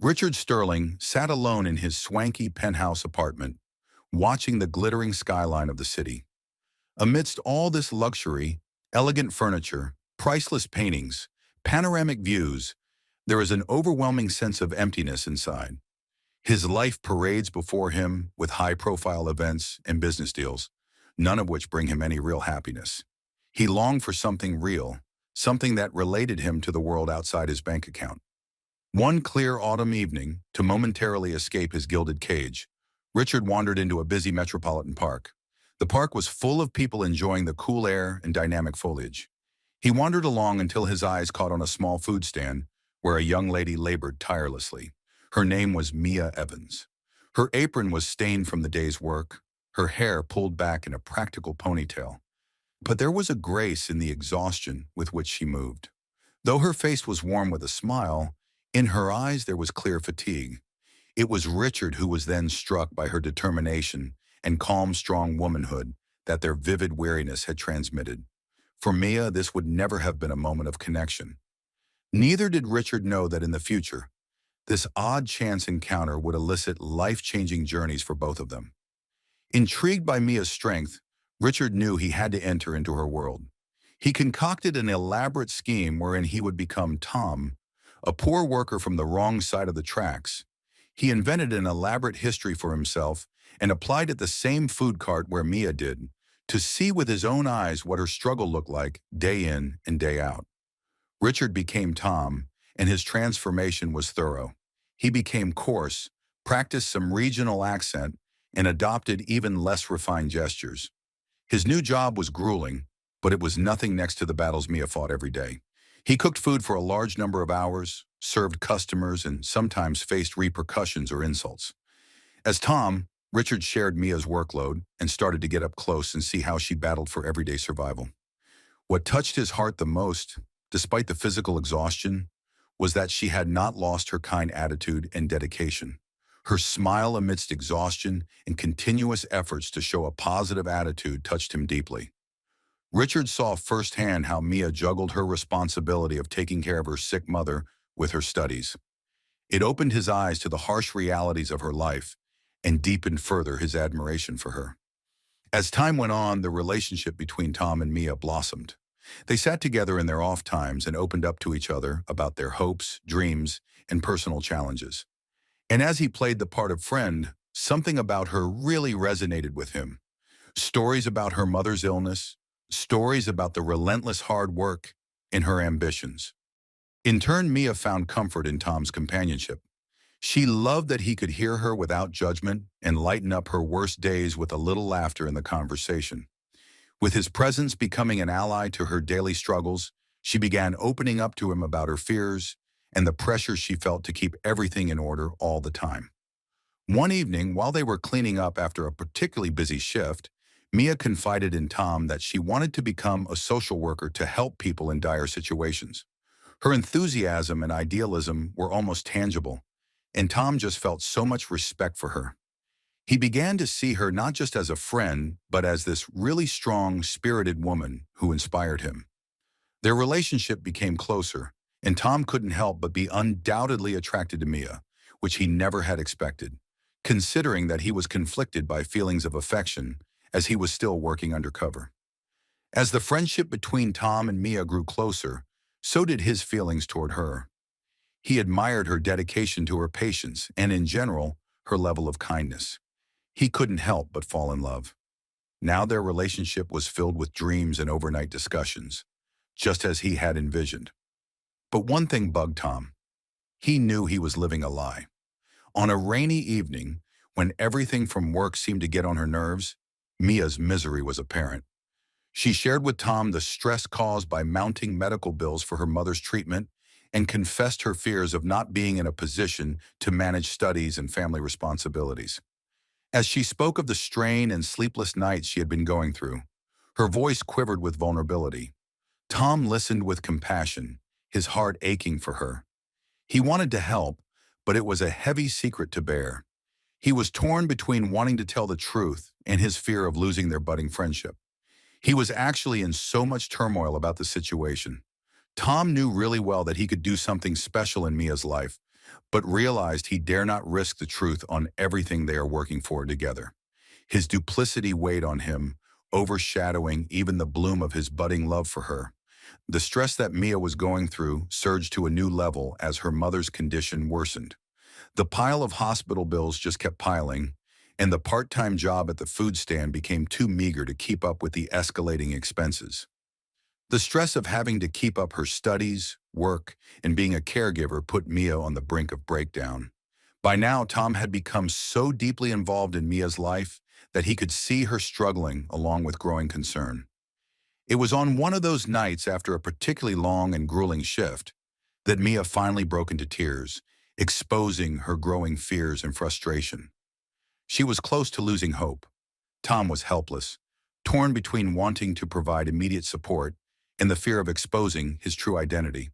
Richard Sterling sat alone in his swanky penthouse apartment, watching the glittering skyline of the city. Amidst all this luxury, elegant furniture, priceless paintings, panoramic views, there is an overwhelming sense of emptiness inside. His life parades before him with high-profile events and business deals, none of which bring him any real happiness. He longed for something real, something that related him to the world outside his bank account. One clear autumn evening, to momentarily escape his gilded cage, Richard wandered into a busy metropolitan park. The park was full of people enjoying the cool air and dynamic foliage. He wandered along until his eyes caught on a small food stand where a young lady labored tirelessly. Her name was Mia Evans. Her apron was stained from the day's work, her hair pulled back in a practical ponytail. But there was a grace in the exhaustion with which she moved. Though her face was warm with a smile, in her eyes there was clear fatigue. It was Richard who was then struck by her determination and calm, strong womanhood that their vivid weariness had transmitted. For Mia, this would never have been a moment of connection. Neither did Richard know that in the future, this odd chance encounter would elicit life-changing journeys for both of them. Intrigued by Mia's strength, Richard knew he had to enter into her world. He concocted an elaborate scheme wherein he would become Tom, a poor worker from the wrong side of the tracks. He invented an elaborate history for himself and applied at the same food cart where Mia did, to see with his own eyes what her struggle looked like day in and day out. Richard became Tom, and his transformation was thorough. He became coarse, practiced some regional accent, and adopted even less refined gestures. His new job was grueling, but it was nothing next to the battles Mia fought every day. He cooked food for a large number of hours, served customers, and sometimes faced repercussions or insults. As Tom, Richard shared Mia's workload and started to get up close and see how she battled for everyday survival. What touched his heart the most, despite the physical exhaustion, was that she had not lost her kind attitude and dedication. Her smile amidst exhaustion and continuous efforts to show a positive attitude touched him deeply. Richard saw firsthand how Mia juggled her responsibility of taking care of her sick mother with her studies. It opened his eyes to the harsh realities of her life and deepened further his admiration for her. As time went on, the relationship between Tom and Mia blossomed. They sat together in their off times and opened up to each other about their hopes, dreams, and personal challenges. And as he played the part of friend, something about her really resonated with him. Stories about her mother's illness, stories about the relentless hard work, and her ambitions. In turn, Mia found comfort in Tom's companionship. She loved that he could hear her without judgment and lighten up her worst days with a little laughter in the conversation. With his presence becoming an ally to her daily struggles, she began opening up to him about her fears and the pressure she felt to keep everything in order all the time. One evening, while they were cleaning up after a particularly busy shift, Mia confided in Tom that she wanted to become a social worker to help people in dire situations. Her enthusiasm and idealism were almost tangible, and Tom just felt so much respect for her. He began to see her not just as a friend, but as this really strong, spirited woman who inspired him. Their relationship became closer, and Tom couldn't help but be undoubtedly attracted to Mia, which he never had expected, considering that he was conflicted by feelings of affection as he was still working undercover. As the friendship between Tom and Mia grew closer, so did his feelings toward her. He admired her dedication to her patients and, in general, her level of kindness. He couldn't help but fall in love. Now their relationship was filled with dreams and overnight discussions, just as he had envisioned. But one thing bugged Tom. He knew he was living a lie. On a rainy evening, when everything from work seemed to get on her nerves, Mia's misery was apparent. She shared with Tom the stress caused by mounting medical bills for her mother's treatment and confessed her fears of not being in a position to manage studies and family responsibilities. As she spoke of the strain and sleepless nights she had been going through, her voice quivered with vulnerability. Tom listened with compassion, his heart aching for her. He wanted to help, but it was a heavy secret to bear. He was torn between wanting to tell the truth and his fear of losing their budding friendship. He was actually in so much turmoil about the situation. Tom knew really well that he could do something special in Mia's life, but realized he dare not risk the truth on everything they are working for together. His duplicity weighed on him, overshadowing even the bloom of his budding love for her. The stress that Mia was going through surged to a new level as her mother's condition worsened. The pile of hospital bills just kept piling, and the part-time job at the food stand became too meager to keep up with the escalating expenses. The stress of having to keep up her studies, work, and being a caregiver put Mia on the brink of breakdown. By now, Tom had become so deeply involved in Mia's life that he could see her struggling along with growing concern. It was on one of those nights after a particularly long and grueling shift that Mia finally broke into tears, exposing her growing fears and frustration. She was close to losing hope. Tom was helpless, torn between wanting to provide immediate support and the fear of exposing his true identity.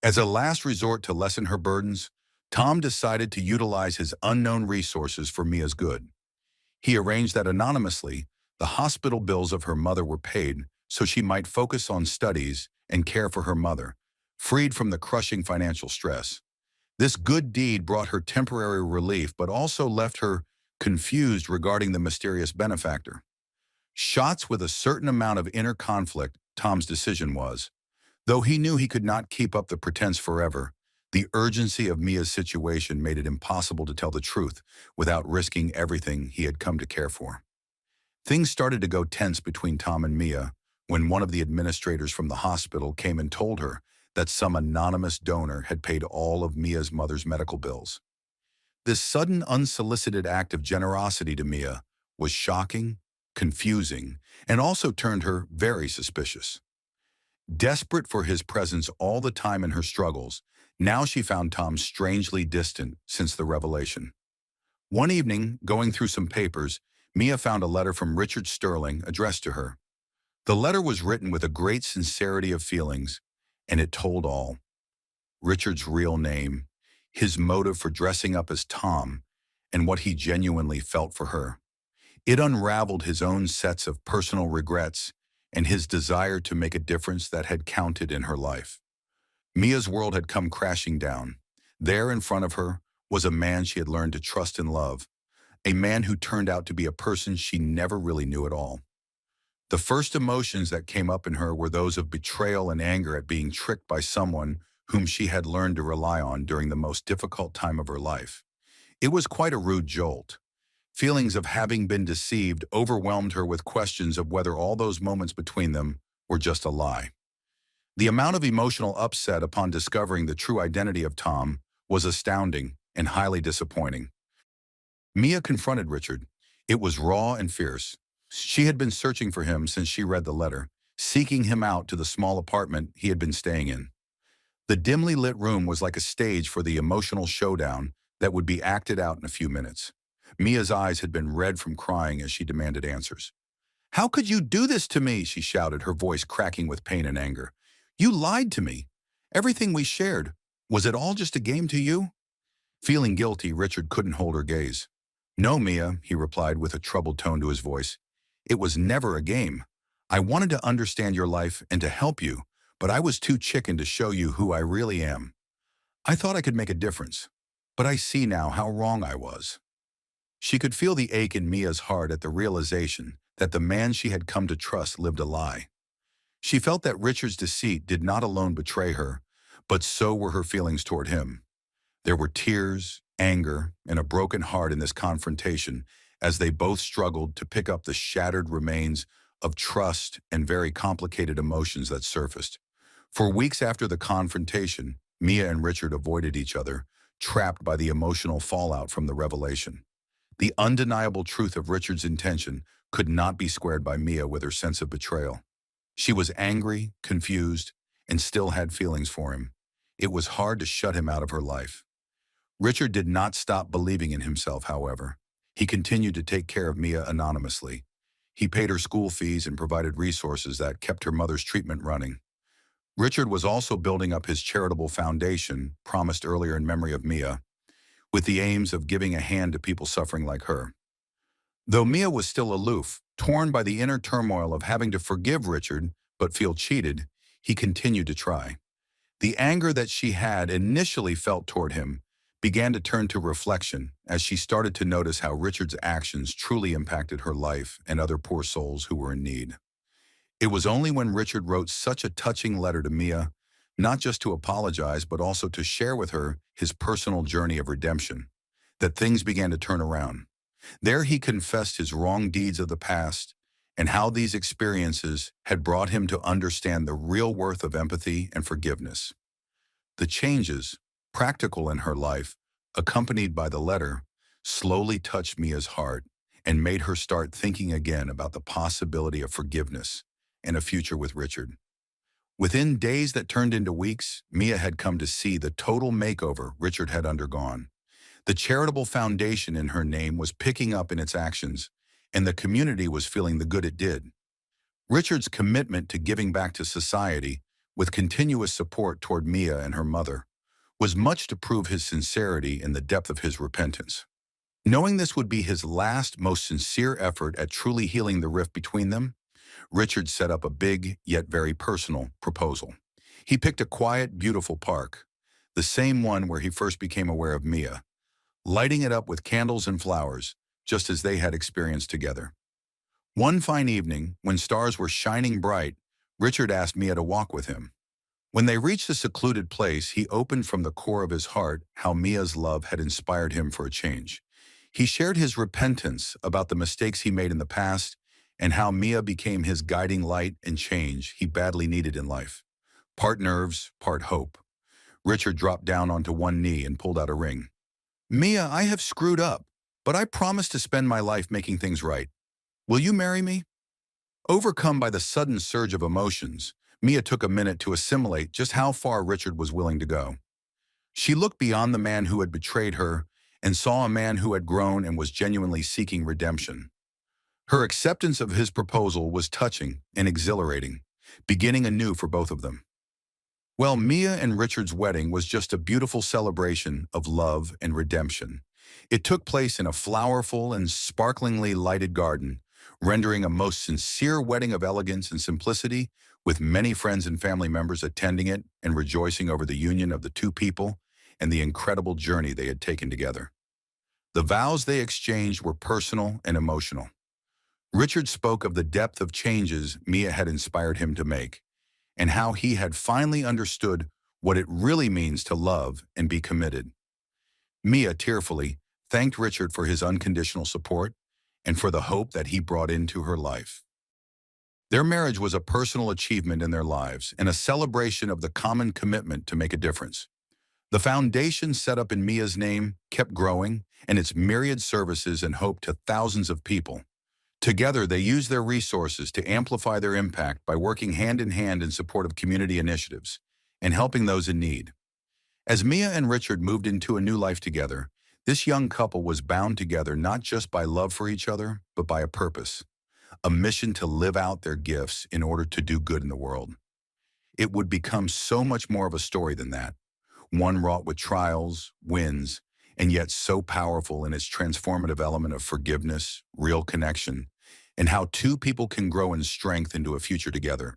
As a last resort to lessen her burdens, Tom decided to utilize his unknown resources for Mia's good. He arranged that anonymously, the hospital bills of her mother were paid so she might focus on studies and care for her mother, freed from the crushing financial stress. This good deed brought her temporary relief but also left her confused regarding the mysterious benefactor. Shots with a certain amount of inner conflict, Tom's decision was. Though he knew he could not keep up the pretense forever, the urgency of Mia's situation made it impossible to tell the truth without risking everything he had come to care for. Things started to go tense between Tom and Mia when one of the administrators from the hospital came and told her that some anonymous donor had paid all of Mia's mother's medical bills. This sudden, unsolicited act of generosity to Mia was shocking, confusing, and also turned her very suspicious. Desperate for his presence all the time in her struggles, now she found Tom strangely distant since the revelation. One evening, going through some papers, Mia found a letter from Richard Sterling addressed to her. The letter was written with a great sincerity of feelings, and it told all. Richard's real name, his motive for dressing up as Tom, and what he genuinely felt for her. It unraveled his own sets of personal regrets and his desire to make a difference that had counted in her life. Mia's world had come crashing down. There in front of her was a man she had learned to trust and love, a man who turned out to be a person she never really knew at all. The first emotions that came up in her were those of betrayal and anger at being tricked by someone whom she had learned to rely on during the most difficult time of her life. It was quite a rude jolt. Feelings of having been deceived overwhelmed her with questions of whether all those moments between them were just a lie. The amount of emotional upset upon discovering the true identity of Tom was astounding and highly disappointing. Mia confronted Richard. It was raw and fierce. She had been searching for him since she read the letter, seeking him out to the small apartment he had been staying in. The dimly lit room was like a stage for the emotional showdown that would be acted out in a few minutes. Mia's eyes had been red from crying as she demanded answers. "How could you do this to me?" she shouted, her voice cracking with pain and anger. "You lied to me. Everything we shared, was it all just a game to you?" Feeling guilty, Richard couldn't hold her gaze. "No, Mia," he replied with a troubled tone to his voice. "It was never a game. I wanted to understand your life and to help you, but I was too chicken to show you who I really am. I thought I could make a difference, but I see now how wrong I was." She could feel the ache in Mia's heart at the realization that the man she had come to trust lived a lie. She felt that Richard's deceit did not alone betray her, but so were her feelings toward him. There were tears, anger, and a broken heart in this confrontation as they both struggled to pick up the shattered remains of trust and very complicated emotions that surfaced. For weeks after the confrontation, Mia and Richard avoided each other, trapped by the emotional fallout from the revelation. The undeniable truth of Richard's intention could not be squared by Mia with her sense of betrayal. She was angry, confused, and still had feelings for him. It was hard to shut him out of her life. Richard did not stop believing in himself, however. He continued to take care of Mia anonymously. He paid her school fees and provided resources that kept her mother's treatment running. Richard was also building up his charitable foundation, promised earlier in memory of Mia, with the aims of giving a hand to people suffering like her. Though Mia was still aloof, torn by the inner turmoil of having to forgive Richard but feel cheated, he continued to try. The anger that she had initially felt toward him began to turn to reflection as she started to notice how Richard's actions truly impacted her life and other poor souls who were in need. It was only when Richard wrote such a touching letter to Mia, not just to apologize, but also to share with her his personal journey of redemption, that things began to turn around. There he confessed his wrong deeds of the past and how these experiences had brought him to understand the real worth of empathy and forgiveness. The changes, practical in her life, accompanied by the letter, slowly touched Mia's heart and made her start thinking again about the possibility of forgiveness and a future with Richard. Within days that turned into weeks, Mia had come to see the total makeover Richard had undergone. The charitable foundation in her name was picking up in its actions, and the community was feeling the good it did. Richard's commitment to giving back to society, with continuous support toward Mia and her mother, was much to prove his sincerity and the depth of his repentance. Knowing this would be his last, most sincere effort at truly healing the rift between them, Richard set up a big, yet very personal, proposal. He picked a quiet, beautiful park, the same one where he first became aware of Mia, lighting it up with candles and flowers, just as they had experienced together. One fine evening, when stars were shining bright, Richard asked Mia to walk with him. When they reached a secluded place, he opened from the core of his heart how Mia's love had inspired him for a change. He shared his repentance about the mistakes he made in the past and how Mia became his guiding light and change he badly needed in life. Part nerves, part hope. Richard dropped down onto one knee and pulled out a ring. "Mia, I have screwed up, but I promise to spend my life making things right. Will you marry me?" Overcome by the sudden surge of emotions, Mia took a minute to assimilate just how far Richard was willing to go. She looked beyond the man who had betrayed her and saw a man who had grown and was genuinely seeking redemption. Her acceptance of his proposal was touching and exhilarating, beginning anew for both of them. Well, Mia and Richard's wedding was just a beautiful celebration of love and redemption. It took place in a flowerful and sparklingly lighted garden, rendering a most sincere wedding of elegance and simplicity, with many friends and family members attending it and rejoicing over the union of the two people and the incredible journey they had taken together. The vows they exchanged were personal and emotional. Richard spoke of the depth of changes Mia had inspired him to make, and how he had finally understood what it really means to love and be committed. Mia tearfully thanked Richard for his unconditional support and for the hope that he brought into her life. Their marriage was a personal achievement in their lives and a celebration of the common commitment to make a difference. The foundation set up in Mia's name kept growing, and its myriad services and hope to thousands of people. Together, they used their resources to amplify their impact by working hand in hand in support of community initiatives and helping those in need. As Mia and Richard moved into a new life together, this young couple was bound together not just by love for each other, but by a purpose, a mission to live out their gifts in order to do good in the world. It would become so much more of a story than that, one wrought with trials, wins, and yet so powerful in its transformative element of forgiveness, real connection, and how two people can grow in strength into a future together.